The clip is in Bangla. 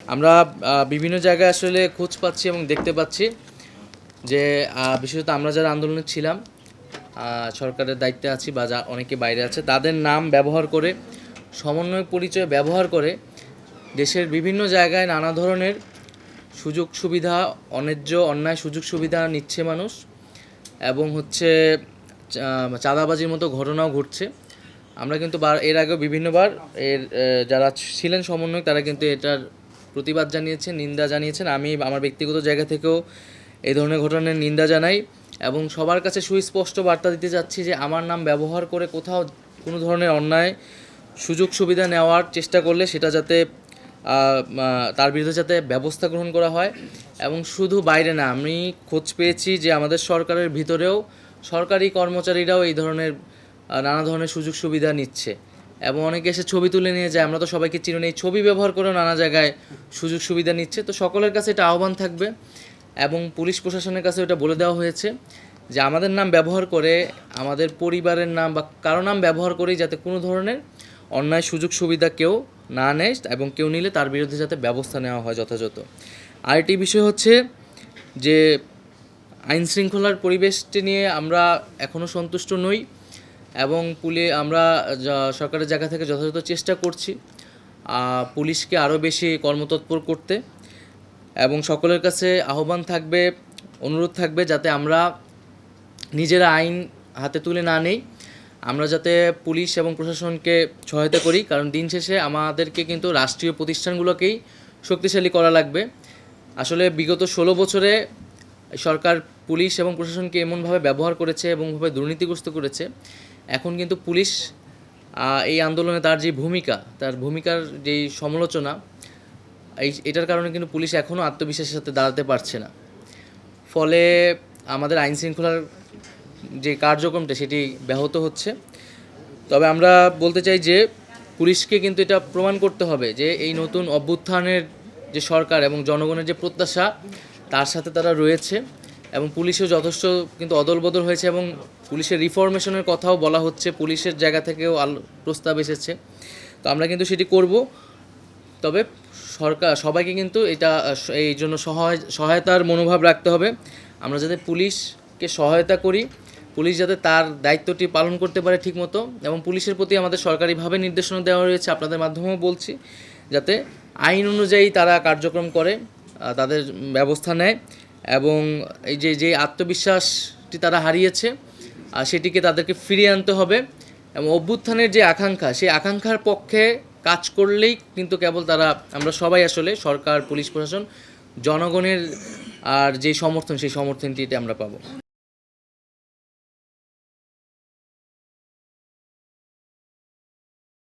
আমরা বিভিন্ন জায়গায় আসলে খোঁজ পাচ্ছি এবং দেখতে পাচ্ছি যে বিশেষত আমরা যারা আন্দোলনে ছিলাম, সরকারের দায়িত্বে আছি বা যা অনেকে বাইরে আছে, তাদের নাম ব্যবহার করে, সমন্বয় পরিচয় ব্যবহার করে দেশের বিভিন্ন জায়গায় নানা ধরনের সুযোগ সুবিধা, অন্যায় সুযোগ সুবিধা নিচ্ছে মানুষ এবং চাঁদাবাজির মতো ঘটনাও ঘটছে। আমরা কিন্তু এর আগেও বিভিন্নবার যারা ছিলেন সমন্বয়ক তারা কিন্তু এটার প্রতিবাদ জানিয়েছেন, নিন্দা জানিয়েছেন। আমি আমার ব্যক্তিগত জায়গা থেকেও এই ধরনের ঘটনার নিন্দা জানাই এবং সবার কাছে সুস্পষ্ট বার্তা দিতে চাচ্ছি যে আমার নাম ব্যবহার করে কোথাও কোনো ধরনের অন্যায় সুযোগ সুবিধা নেওয়ার চেষ্টা করলে সেটা যাতে তার বিরুদ্ধে যাতে ব্যবস্থা গ্রহণ করা হয়। এবং শুধু বাইরে না, আমি খোঁজ পেয়েছি যে আমাদের সরকারের ভিতরেও সরকারি কর্মচারীরাও এই ধরনের নানা ধরনের সুযোগ সুবিধা নিচ্ছে এবং অনেকে এসে ছবি তুলে নিয়ে যায়। আমরা তো সবাইকে চিনি, এই ছবি ব্যবহার করেও নানা জায়গায় সুযোগ সুবিধা নিচ্ছে। তো সকলের কাছে এটা আহ্বান থাকবে এবং পুলিশ প্রশাসনের কাছে এটা বলে দেওয়া হয়েছে যে আমাদের নাম ব্যবহার করে, আমাদের পরিবারের নাম বা কারো নাম ব্যবহার করেই যাতে কোনো ধরনের অন্যায় সুযোগ সুবিধা কেউ না নেয় এবং কেউ নিলে তার বিরুদ্ধে যাতে ব্যবস্থা নেওয়া হয় যথাযথ। আরেকটি বিষয় হচ্ছে যে আইন শৃঙ্খলার পরিবেশটি নিয়ে আমরা এখনও সন্তুষ্ট নই এবং আমরা সরকারের জায়গা থেকে যথাযথ চেষ্টা করছি পুলিশকে আরও বেশি কর্মতৎপর করতে এবং সকলের কাছে আহ্বান থাকবে, অনুরোধ থাকবে যাতে আমরা নিজেরা আইন হাতে তুলে না নেই, আমরা যাতে পুলিশ এবং প্রশাসনকে সহায়তা করি। কারণ দিন শেষে আমাদেরকে কিন্তু রাষ্ট্রীয় প্রতিষ্ঠানগুলোকেই শক্তিশালী করা লাগবে। আসলে বিগত 16 বছরে সরকার পুলিশ এবং প্রশাসনকে এমনভাবে ব্যবহার করেছে এবংভাবে দুর্নীতিগ্রস্ত করেছে। এখন কিন্তু পুলিশ এই আন্দোলনে তার ভূমিকার যেই সমালোচনা, এটার কারণে কিন্তু পুলিশ এখনও আত্মবিশ্বাসের সাথে দাঁড়াতে পারছে না। ফলে আমাদের আইন শৃঙ্খলার যে কার্যক্রমটা সেটি ব্যাহত হচ্ছে। তবে আমরা বলতে চাই যে পুলিশকে কিন্তু এটা প্রমাণ করতে হবে যে এই নতুন অভ্যুত্থানের যে সরকার এবং জনগণের যে প্রত্যাশা তার সাথে তারা রয়েছে এবং পুলিশও যথেষ্ট কিন্তু অদলবদল হয়েছে এবং পুলিশের রিফরমেশনের কথাও বলা হচ্ছে, পুলিশের জায়গা থেকেও প্রস্তাব এসেছে। তো আমরা কিন্তু সেটি করব। তবে সরকার সবাইকে কিন্তু এই জন্য সহায়তার মনোভাব রাখতে হবে। আমরা যাতে পুলিশকে সহায়তা করি, পুলিশ যাতে তার দায়িত্বটি পালন করতে পারে ঠিকমতো এবং পুলিশের প্রতি আমাদের সরকারিভাবে নির্দেশনা দেওয়া রয়েছে, আপনাদের মাধ্যমেও বলছি, যাতে আইন অনুযায়ী তারা কার্যক্রম করে, তাদের ব্যবস্থা নেয় এবং এই যে আত্মবিশ্বাসটি তারা হারিয়েছে সেটিকে তাদেরকে ফিরিয়ে আনতে হবে এবং অভ্যুত্থানের যে আকাঙ্ক্ষা, সেই আকাঙ্ক্ষার পক্ষে কাজ করলেই কিন্তু কেবল আমরা সবাই আসলে সরকার, পুলিশ প্রশাসন, জনগণের আর যে সমর্থন, সেই সমর্থনটি আমরা পাবো।